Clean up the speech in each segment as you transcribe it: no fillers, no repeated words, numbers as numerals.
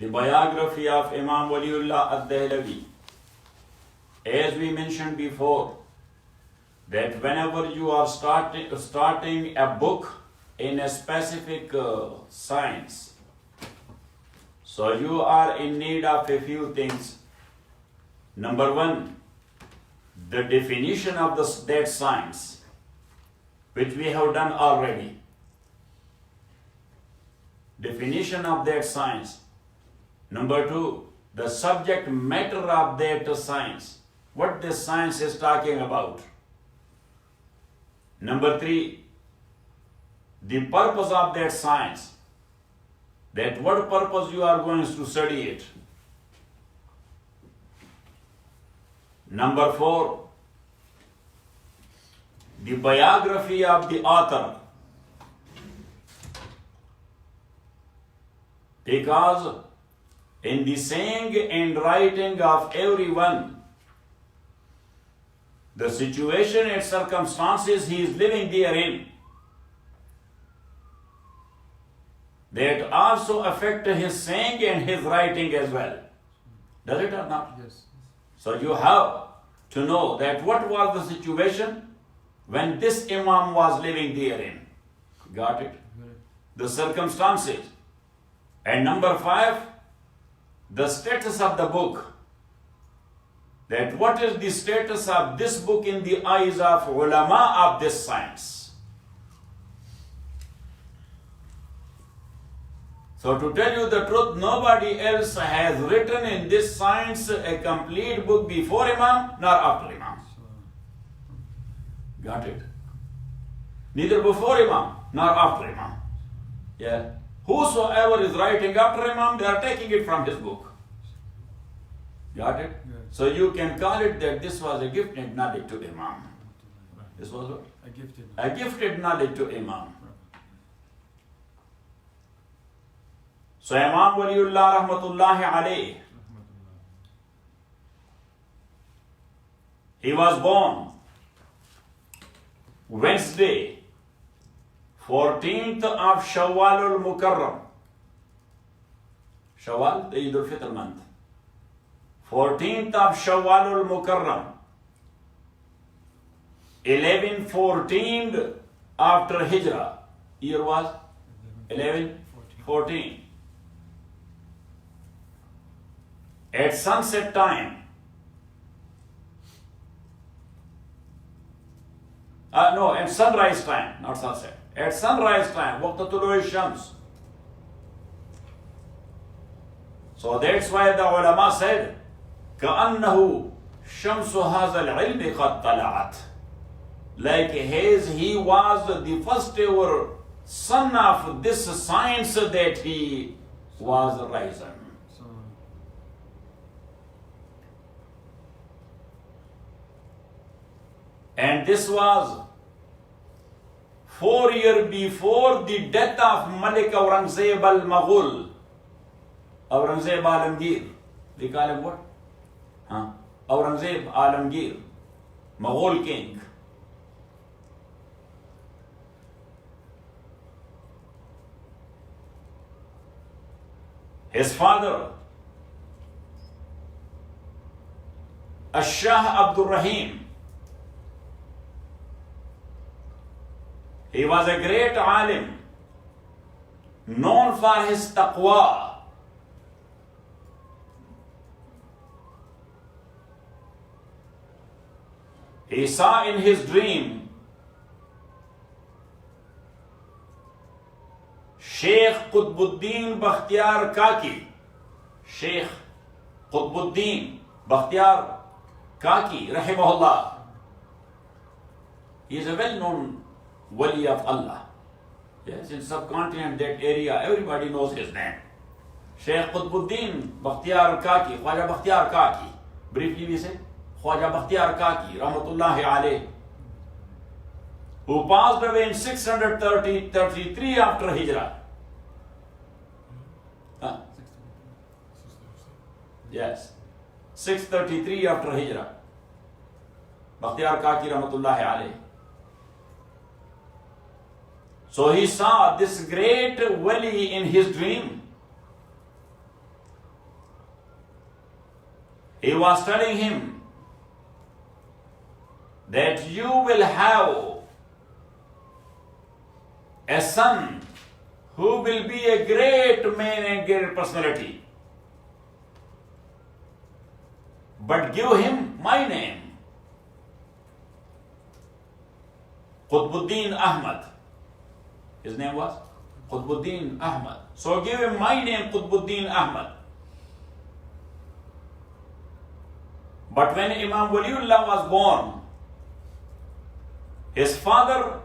the biography of Imam Waliullah al-Dahlawi. As we mentioned before, that whenever you are starting a book in a specific science, so you are in need of a few things. Number one, the definition of that science, which we have done already. Definition of that science. Number two, the subject matter of that science, what this science is talking about. Number three, the purpose of that science, that what purpose you are going to study it. Number four, the biography of the author. Because in the saying and writing of everyone, the situation and circumstances he is living therein, that also affect his saying and his writing as well. Does it or not? Yes. So you have to know that what was the situation when this Imam was living therein. Got it? The circumstances. And number five, the status of the book. That what is the status of this book in the eyes of ulama of this science. So to tell you the truth, nobody else has written in this science a complete book before Imam nor after Imam. Got it? Neither before Imam nor after Imam. Yeah. Whosoever is writing after Imam, they are taking it from his book. Got it? Yes. So you can call it that this was a gifted knowledge to Imam. This was what? A gifted knowledge to Imam. So Imam Waliullah rahmatullahi alayhi, he was born Wednesday, 14th of Shawwal al-Mukarram. Shawwal, the Eid al-Fitr month. 14th of Shawwal al-Mukarram. 1114 after Hijrah. Year was 1114. At sunset time, at sunrise time, not sunset. At sunrise time, waqt tulu'i shams. So that's why the ulama said, كَأَنَّهُ شَمْسُ هَذَا الْعِلْمِ قَدْ طَلَعَتْ. Like he was the first ever son of this science that he was risen. And this was 4 years before the death of Malik Aurangzeb al-Mughal. Aurangzeb Alamgir. They call him what? Aurangzeb Alamgir. Mughal king. His father, Shah Abdul Rahim, he was a great alim, known for his taqwa. He saw in his dream Sheikh Qutbuddin Bakhtiyar Kaki. Sheikh Qutbuddin Bakhtiyar Kaki, rahimahullah. He is a well-known Wali of Allah. Yes, in subcontinent, that area, everybody knows his name. Sheikh Qutbuddin Bakhtiyar Kaki, Khwaja Bakhtiyar Kaki. Briefly we say, Khwaja Bakhtiyar Kaki, rahmatullahi alayh, who passed away in 633 after Hijrah. Yes, 633 after Hijrah. Bakhtiyar Kaki, rahmatullahi alayh. So he saw this great wali in his dream. he was telling him that you will have a son who will be a great man and great personality. But give him my name, Qutbuddin Ahmad. His name was Qutbuddin Ahmad. So give him my name, Qutbuddin Ahmad. But when Imam Waliullah was born, his father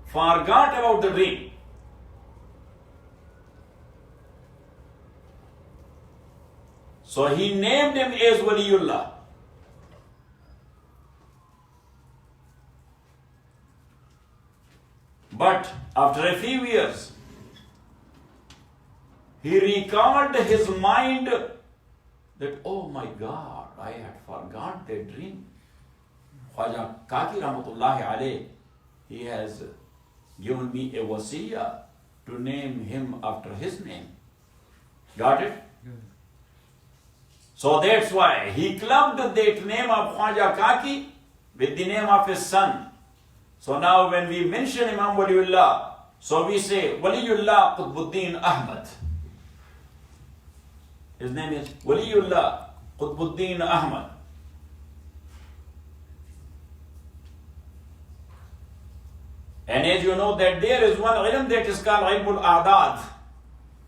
forgot about the dream. So he named him as Waliullah. But after a few years, he recalled his mind that, oh my God, I had forgot that dream. Khwaja Qazi Rahmatullahi alayh, he has given me a wasiyah to name him after his name. Got it? So that's why he clubbed that name of Khwaja Qazi with the name of his son. So now when we mention Imam Waliullah, so we say Waliullah Qutbuddin Ahmad. His name is Waliullah Qutbuddin Ahmad. And as you know that there is one ilm that is called Ilmul A'dad.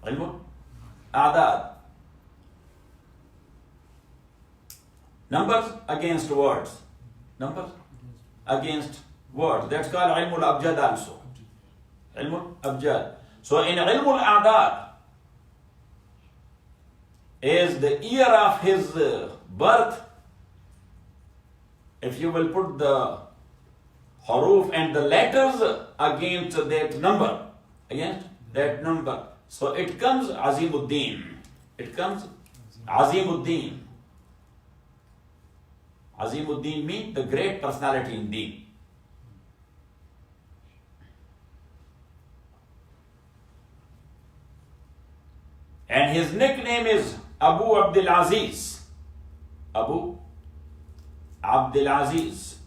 Ilmul A'dad. Numbers against words. Numbers against words. That's called Ilmul Abjad also. Ilmul Abjad. So in Ilmul A'dad is the year of his birth. If you will put the huruf and the letters against that number, so it comes Azimuddin. It comes Azimuddin. Azimuddin means the great personality in Deen. And his nickname is Abu Abdul Aziz. Abu Abdul Aziz,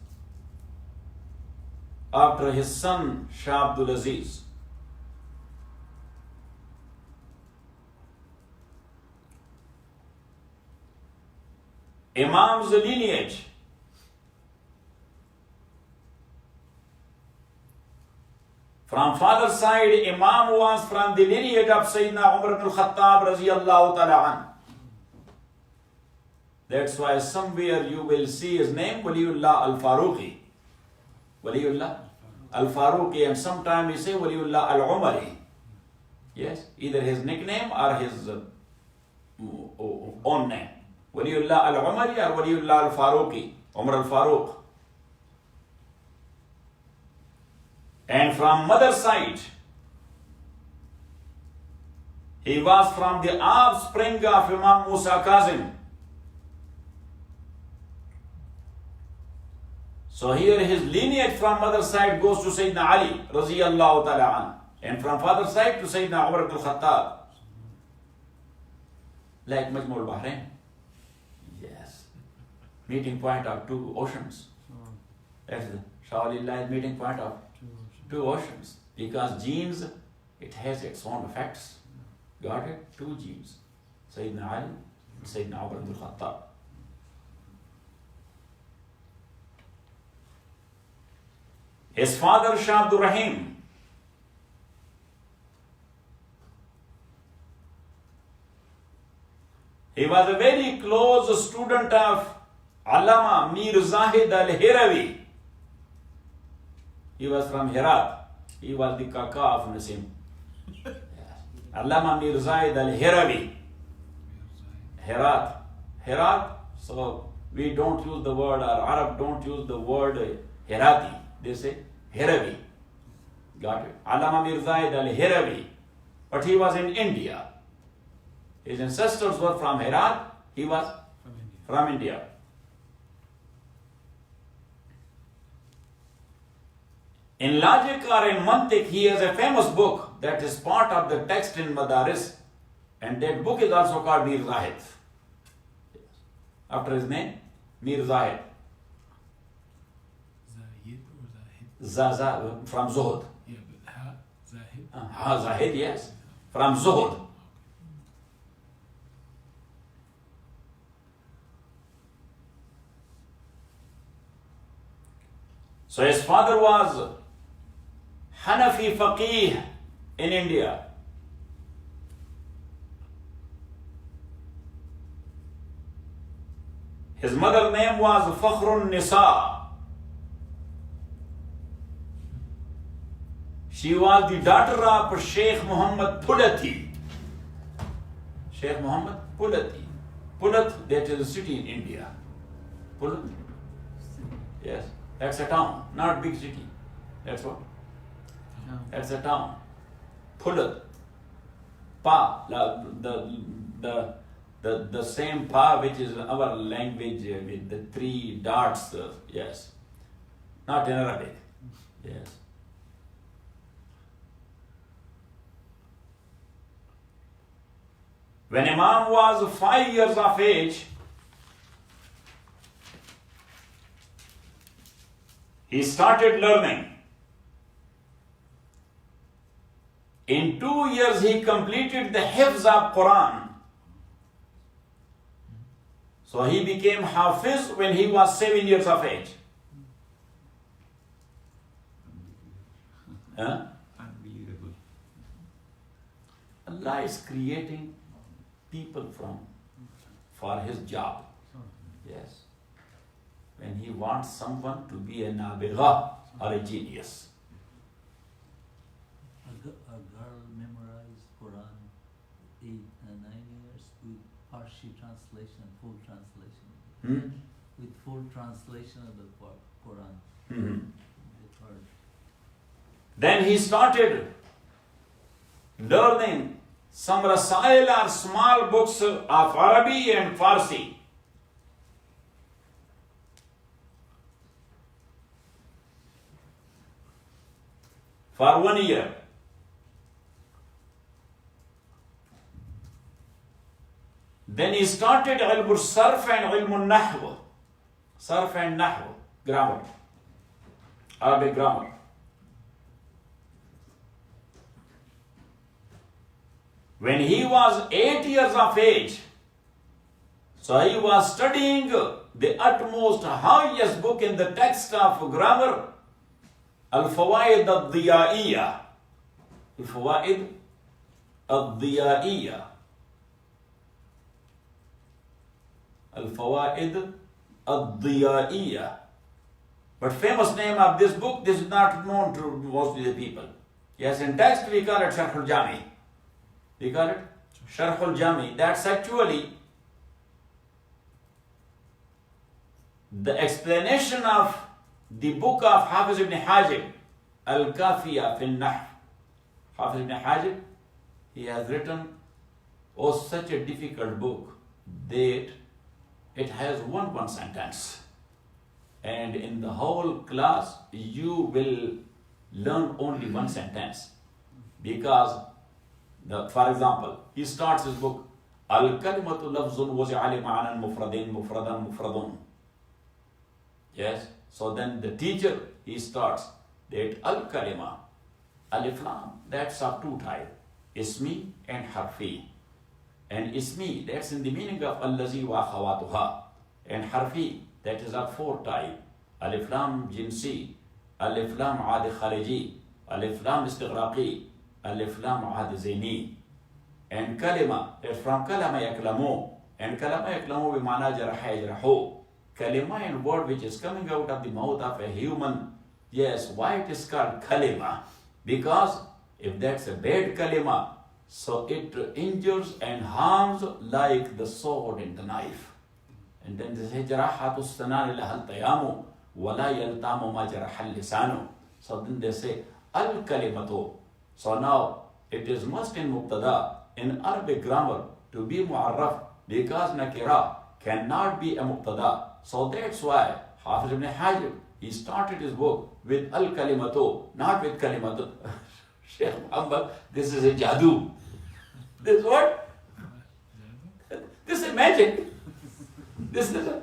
after his son Shah Abdul Aziz. Imam's lineage. From father's side, Imam was from the lineage of Sayyidina Umar ibn al-Khattab radiyallahu ta'ala an. That's why somewhere you will see his name, Waliullah al-Faruqi. Waliullah al-Faruqi, and sometimes we say Waliullah al-Umari. Yes, either his nickname or his own name. Waliullah al-Umari or Waliullah al-Faruqi, Umar al-Faruq. And from mother's side, he was from the offspring of Imam Musa Kazim. So here his lineage from mother's side goes to Sayyidina Ali radiyallahu ta'ala an, and from father's side to Sayyidina Umar ibn al-Khattab. Like Majmul Bahrain. Yes. Meeting point of two oceans. That's the Shawalillah meeting point of two oceans. Because genes, it has its own effects. Got it? Two genes. Sayyidina Ali and Sayyidina Umar ibn al-Khattab. His father, Shah Abdul Rahim, he was a very close student of Allama Mir Zahid al-Hirawi. He was from Herat. He was the Kaka of Nasim. Allama Mir Zahid al-Hirawi. Herat. So we don't use the word, or Arab don't use the word Herati. They say Hirawi. Got it? Allama Mir Zahid al-Hirawi. But he was in India. His ancestors were from Herat. He was from India. In logic or in mantiq, he has a famous book that is part of the text in Madaris, and that book is also called Mir Zahid. after his name? Mir Zahid. Zahid or Zahid? Zaza, from Zuhud. Yeah, but Ha, Zahid. Ha Zahid, yes. From Zuhud. So his father was Hanafi Faqih in India. His mother's name was Fakhrun Nisa. She was the daughter of Sheikh Muhammad Pulati. Sheikh Muhammad Pulati. Pulat, that is a city in India. Pulat? Yes, that's a town, not big city. That's what? That's a town. Pulat. Pa, the same pa which is in our language with the 3 dots, yes. Not in Arabic, yes. When Imam was 5 years of age, he started learning. In 2 years, he completed the Hifz of Quran. So he became Hafiz when he was 7 years of age. Huh? Unbelievable. Allah is creating people for his job. Yes. When he wants someone to be a nabigha or a genius. A girl memorized Quran 9 years with Farsi translation, full translation. With full translation of the Quran. With her. Then he started learning some rasail or small books of Arabic and Farsi. For 1 year. Then he started Ilmul Sarf and Ilmul Nahw. Sarf and Nahw, grammar, Arabic grammar. When he was 8 years of age, so he was studying the utmost highest book in the text of grammar, Al-Fawaid al-Diya'iyya. Al-Fawaid al-Diya'iyya. Al-Fawaid al-Diya'iyya. But famous name of this book, this is not known to most of the people. Yes, in text we call it Sharh al-Jami. We call it Sharh al-Jami. That's actually the explanation of the book of Hafiz ibn Hajib, Al-Kafiya fil Nahw. Hafiz ibn Hajib, he has written such a difficult book that it has one sentence. And in the whole class, you will learn only one sentence. Because, for example, he starts his book, Al-Kalimatu lafzun wazi'ali ma'anan mufradin mufradan mufradun. Yes, so then the teacher, he starts that Al-Kalima, Alif Lam, that's of 2 types, Ismi and Harfi. And Ismi, that's in the meaning of Allazi wa khawatuha. And Harfi, that is of 4 types, Alif Lam Jinsi, Alif Lam Adi Khariji, Alif Lam Istighraqi, Alif Lam Adi Zaini. And Kalima, that's from Kalama Yaklamu. And Kalama Yaklamu bimana jaraha yajrahu. Kalima and word which is coming out of the mouth of a human. Yes, why it is called kalima? Because if that's a bad kalima, so it injures and harms like the sword and the knife. And then they say, Jarahatu sanani lahal tayamu, wala yaltamu ma jarahal lisanu. So then they say, al kalimatu. So now it is must in mubtada, in Arabic grammar, to be mu'arraf, because nakira cannot be a mubtada. So that's why Hafiz ibn Hajib, he started his book with al-kalimatu, not with kalimatu. Shaykh Muhammad, this is a jadoo. This is what? This is magic. This is a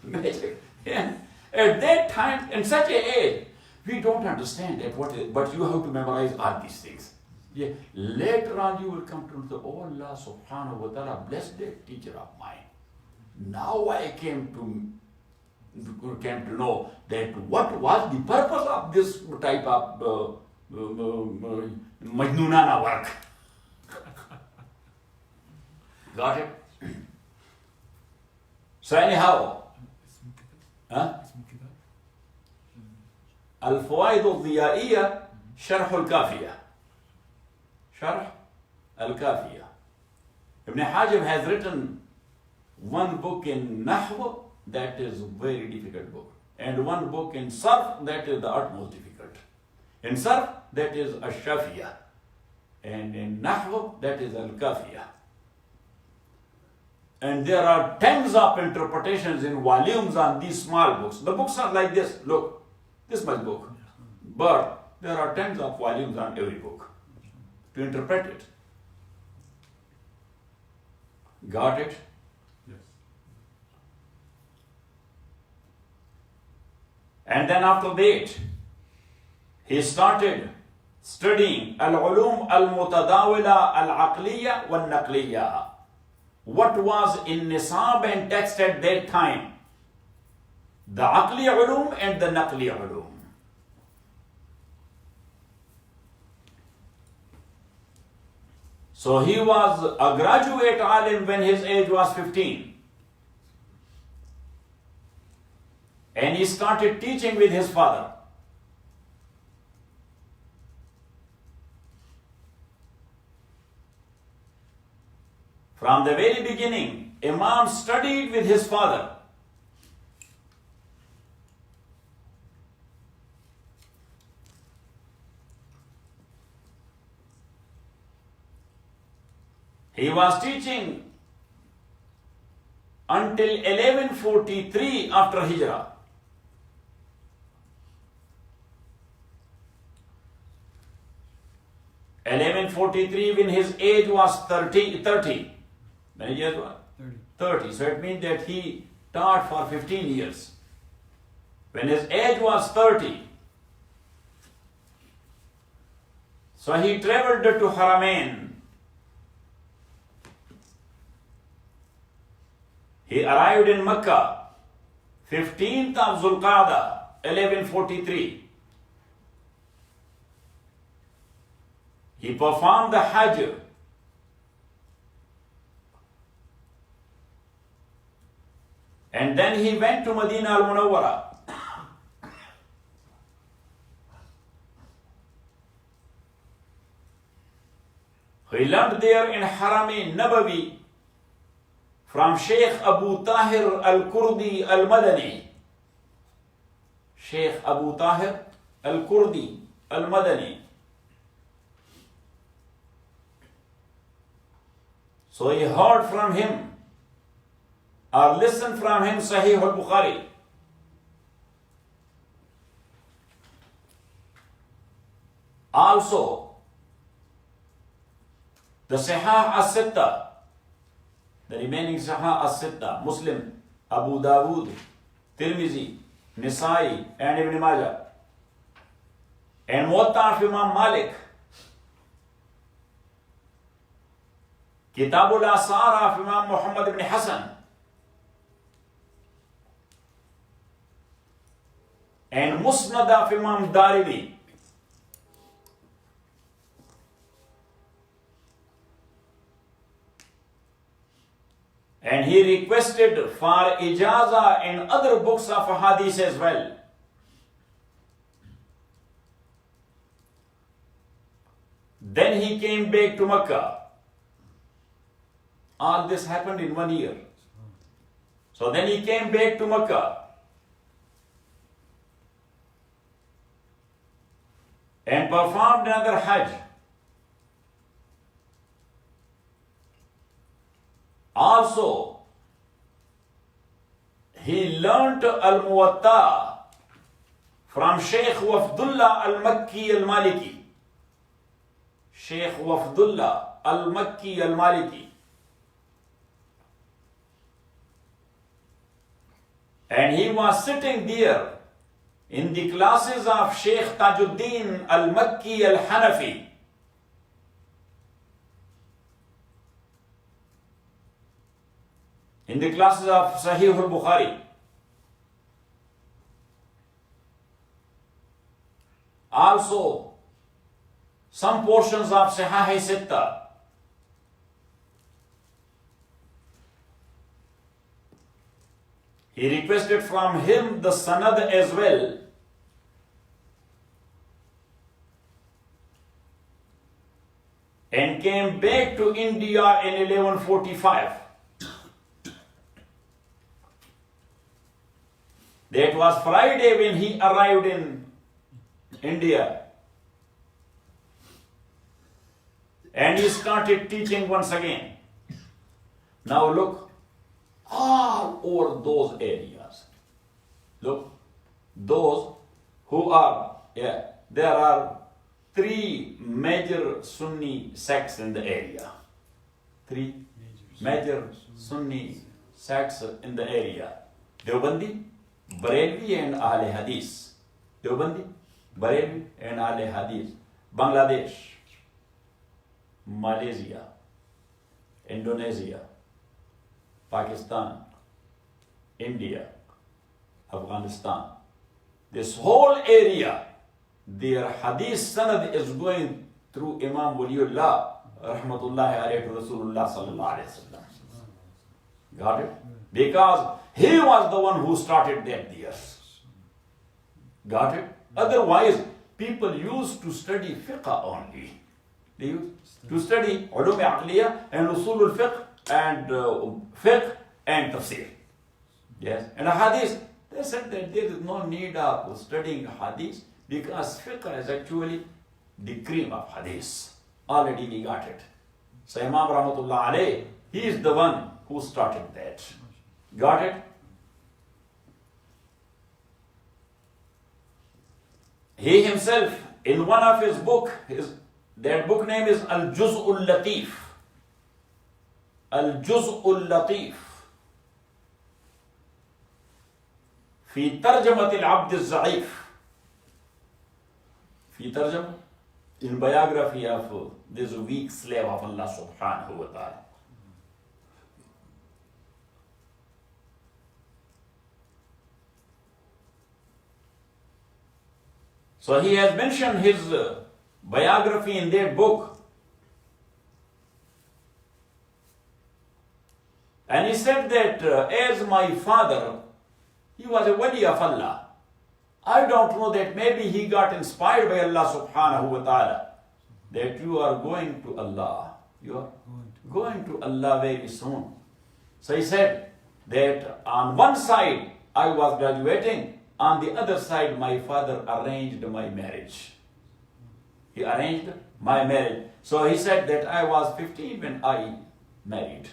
magic. Yeah. At that time, in such an age, we don't understand that but you have to memorize all these things. Yeah. Later on, you will come to know, oh Allah subhanahu wa ta'ala, bless that teacher of mine. Now I came to know that what was the purpose of this type of Majnunana work. Got it? So anyhow, الفوائد الضيائية شرح الكافية. شرح الكافية. Ibn Hajib has written one book in Nahw, that is a very difficult book, and one book in Sarf, that is the utmost difficult. In Sarf, that is Ash-Shafiyah, and in Nahw, that is Al-Kafiyah. And there are tens of interpretations in volumes on these small books. The books are like this, look, this much book. But there are tens of volumes on every book to interpret it. Got it? Yes. And then after that, he started studying al-ulum al-mutadawila al-aqliya wal-naqliya. What was in nisab and text at that time? The aqli ulum and the naqli ulum. So he was a graduate alim when his age was 15. And he started teaching with his father. From the very beginning, Imam studied with his father. He was teaching until 1143 after Hijrah. When his age was 30. Many years was? 30. So it means that he taught for 15 years. When his age was 30, so he traveled to Haramain. He arrived in Mecca, 15th of Zulqa'dah, 1143. He performed the Hajj. And then he went to Medina al-Munawwara. He learned there in Haram-e Nabawi from Sheikh Abu Tahir al-Kurdi al-Madani. Sheikh Abu Tahir al-Kurdi al-Madani. So he heard from him or listened from him Sahih al-Bukhari. Also, the Sahih as-Sitta, the remaining Sahih as-Sitta, Muslim, Abu Dawud, Tirmizi, Nisai, and Ibn Majah, and Muwatta of Imam Malik, Kitabul Asar of Imam Muhammad ibn Hassan, and Musnad of Imam Darimi. And he requested for ijaza in other books of hadith as well. Then he came back to Mecca. All this happened in 1 year. So then he came back to Mecca and performed another Hajj. Also, he learnt al-Muwatta from Sheikh Wafdullah al-Makki al-Maliki. Sheikh Wafdullah al-Makki al-Maliki. And he was sitting there in the classes of Sheikh Tajuddin al-Makki al-Hanafi. In the classes of Sahih al-Bukhari. Also, some portions of Sahih Sitta. He requested from him the sanad as well. And came back to India in 1145. That was Friday when he arrived in India. And he started teaching once again. Now look, all over those areas. Look, those who are, there are 3 major Sunni sects in the area. 3 major Sunni sects in the area. Deobandi, Barelvi and Ahle Hadith. Deobandi, Barelvi and Ahle Hadith. Bangladesh, Malaysia, Indonesia, Pakistan, India, Afghanistan. This whole area, their hadith sanad is going through Imam Waliullah, rahmatullahi alayhi to Rasulullah sallallahu alayhi wa sallam. Got it? Because he was the one who started that there. Got it? Otherwise, people used to study fiqh only. They used to study ulum aqliyah and Usul Ul Fiqh and Tafsir. Yes. And hadith, they said that there is no need of studying hadith because fiqh is actually the cream of hadith. Already we got it. So Imam Rahmatullah alayh, he is the one who started that. Got it? He himself, in one of his book, that book name is Al-Juz'ul Latif. Al-Juz'ul Latif. في ترجمة العبد الضعيف. في ترجمة, in biography of this weak slave of Allah subhanahu wa ta'ala. So he has mentioned his biography in that book. And he said that as my father, he was a wali of Allah. I don't know that maybe he got inspired by Allah subhanahu wa ta'ala that you are going to Allah. You are going to Allah very soon. So he said that on one side I was graduating, on the other side my father arranged my marriage. He arranged my marriage. So he said that I was 15 when I married.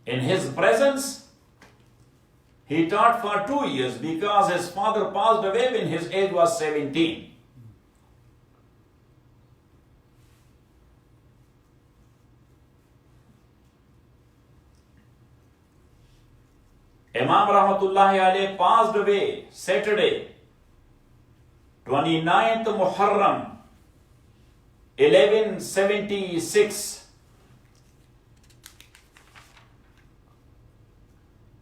In his presence, he taught for 2 years because his father passed away when his age was 17. Imam Rahmatullahi alayh passed away Saturday, 29th Muharram, 1176.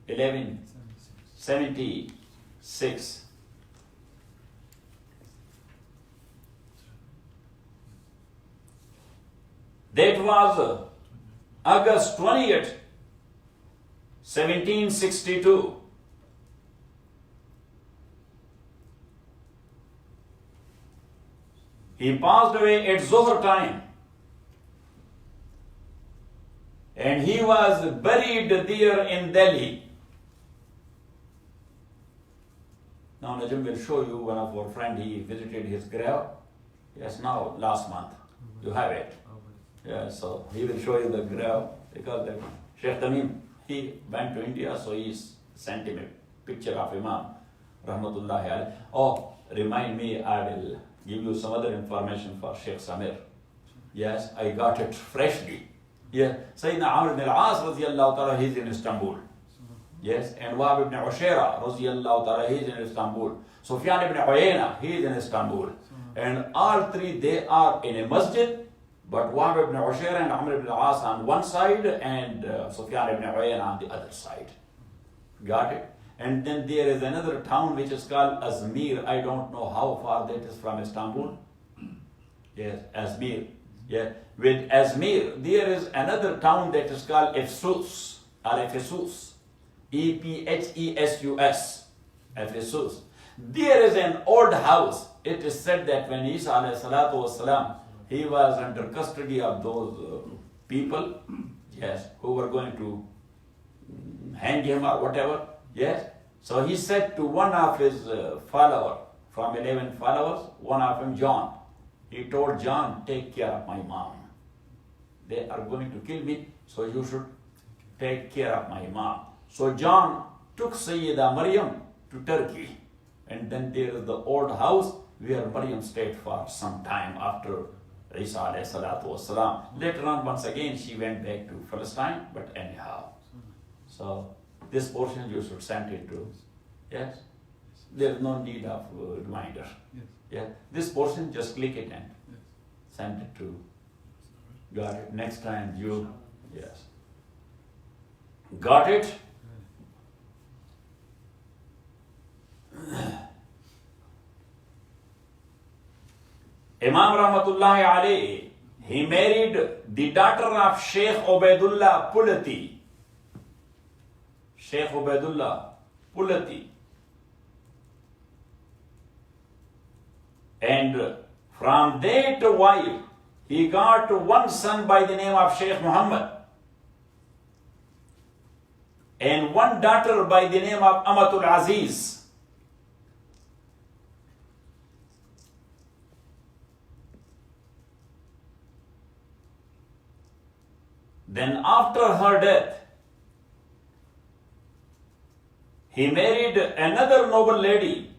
1176. That was August 20th, 1762. He passed away at Zohar time. And he was buried there in Delhi. Now Najam will show you one of our friends, he visited his grave. Yes, now, last month. You have it. Yeah, so he will show you the grave because the Sheikh Tamim, he went to India, so he sent him a picture of Imam Rahmatullahi alayh. Oh, remind me, I will give you some other information for Sheikh Samir. Yes, I got it freshly. Yeah, Sayyidina Amr ibn al-As radiyallahu ta'ala, he's in Istanbul. Yes, and Wahb ibn Ushayra radiyallahu ta'ala, he's in Istanbul. Sufyan ibn Uyayna, he is in Istanbul. And all three, they are in a masjid, but Wahb ibn Ushayra and Amr ibn al-As on one side and Sufyan ibn Uyayna on the other side. Got it? And then there is another town which is called Azmir. I don't know how far that is from Istanbul. Yes, Azmir. Yeah. With Azmir, there is another town that is called Ephesus or Ephesus. Ephesus. Ephesus. There is an old house. It is said that when Isa alayhi salatu wasalam, he was under custody of those people, yes, who were going to hang him or whatever. Yes. So he said to one of his followers, from 11 followers, one of them, John, he told John, take care of my mom. They are going to kill me, so you should take care of my mom. So John took Sayyida Maryam to Turkey. And then there is the old house where Maryam stayed for some time after Isa alayhi salatu wasalam. Later on, once again, she went back to Palestine, but anyhow. So this portion you should send it to. Yes? There is no need of reminder. Yes. Yeah? This portion, just click it and Yes. send it to. Got it? Next time you, yes. Got it? Imam Rahmatullahi alayhi, he married the daughter of Sheikh Ubaidullah Pulati. Sheikh Ubaidullah Pulati. And from that wife, he got one son by the name of Sheikh Muhammad and one daughter by the name of Amatul Aziz. Then after her death, he married another noble lady.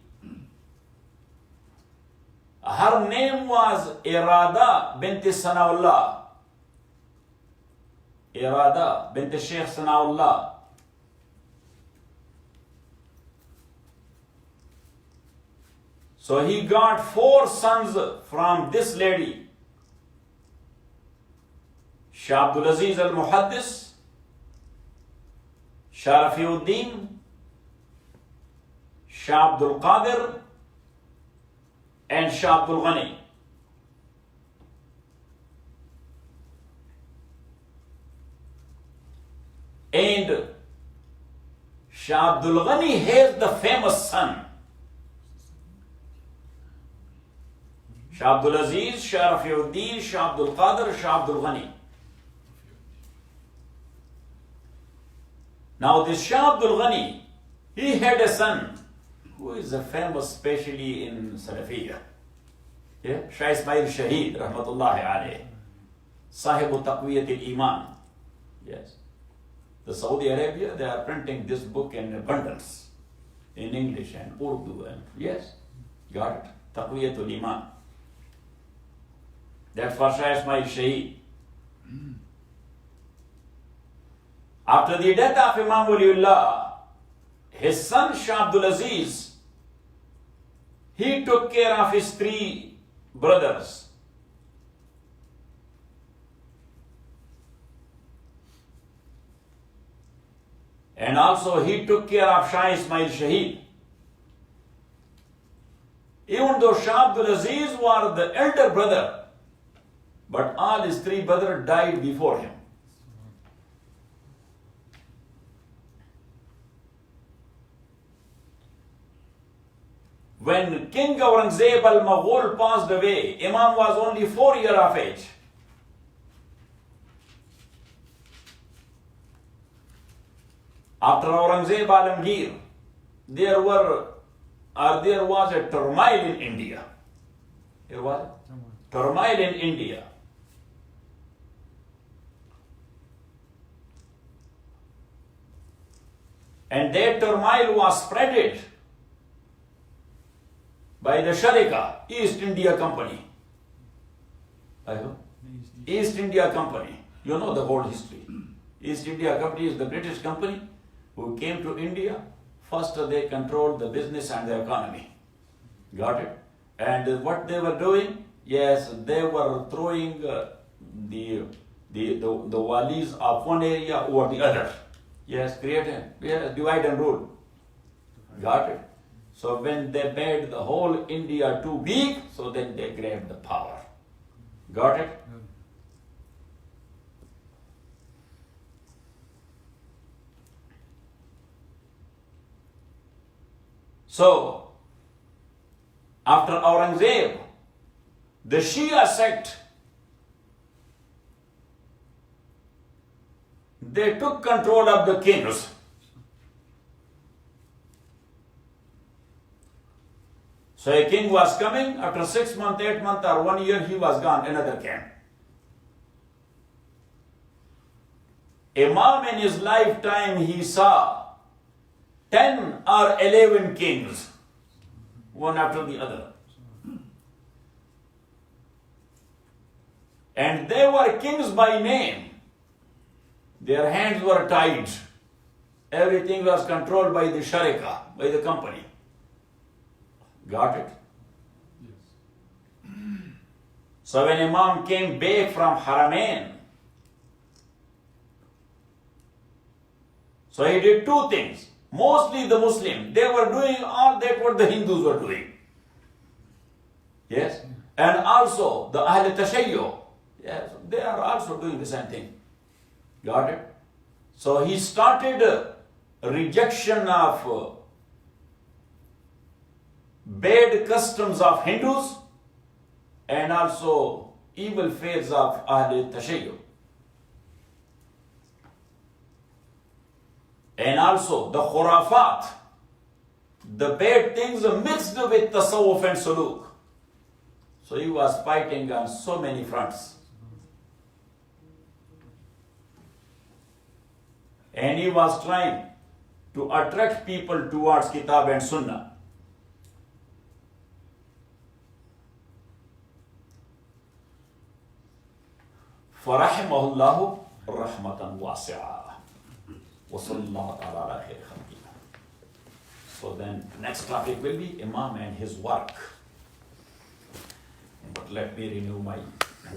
Her name was Irada bint Sanaullah. Irada bint Sheikh Sanaullah. So he got 4 sons from this lady. Shah Abdul Aziz al-Muhaddis, Shah Rafiuddin, Shah Abdul Qadir, and Shah Abdul Ghani. And Shah Abdul Ghani has the famous son. Shah Abdul Aziz, Shah Rafiuddin, Shah Abdul Qadir, Shah Abdul Ghani. Now this Shah Abdul Ghani, he had a son who is famous especially in Salafiyya. Yeah? Shah Ismail Shaheed, rahmatullahi alayhi. Sahibu Taqwiyat al-Iman. Yes. The Saudi Arabia, they are printing this book in abundance. In English and Urdu and yes. Got it. Taqwiyat al-Iman. That's for Shah Ismail Shaheed. After the death of Imam Waliullah, his son Shah Abdul Aziz, he took care of his 3 brothers. And also he took care of Shah Ismail Shaheed. Even though Shah Abdul Aziz was the elder brother, but all his 3 brothers died before him. When King Aurangzeb al-Mughal passed away, Imam was only 4 years of age. After Aurangzeb Alamgir, there was a turmoil in India. There was turmoil in India. And that turmoil was spreaded by the Sharika, East India Company. I hope. East India Company. You know the whole history. East India Company is the British company who came to India. First they controlled the business and the economy. Got it? And what they were doing? Yes, they were throwing the walis of one area over the other. Yes, divide and rule. Got it? So when they made the whole India too big, so then they grabbed the power. Got it? So, after Aurangzeb, the Shia sect, they took control of the kings. So a king was coming, after 6 months, 8 months, or 1 year, he was gone, another came. Imam in his lifetime, he saw 10 or 11 kings, one after the other. And they were kings by name. Their hands were tied. Everything was controlled by the Sharika, by the company. Got it? Yes. So when Imam came back from Haramain, so he did two things. Mostly the Muslim, they were doing all that what the Hindus were doing. Yes? And also the Ahl Tashayyo, yes, they are also doing the same thing. Got it? So he started a rejection of bad customs of Hindus and also evil faiths of Ahl Tashayyo. And also the khurafat, the bad things mixed with tasawwuf and suluk. So he was fighting on so many fronts. And he was trying to attract people towards Kitab and Sunnah. فَرَحِمَهُ اللَّهُ رَحْمَةً وَاسِعًا. So then next topic will be Imam and his work. But let me renew my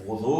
wudu.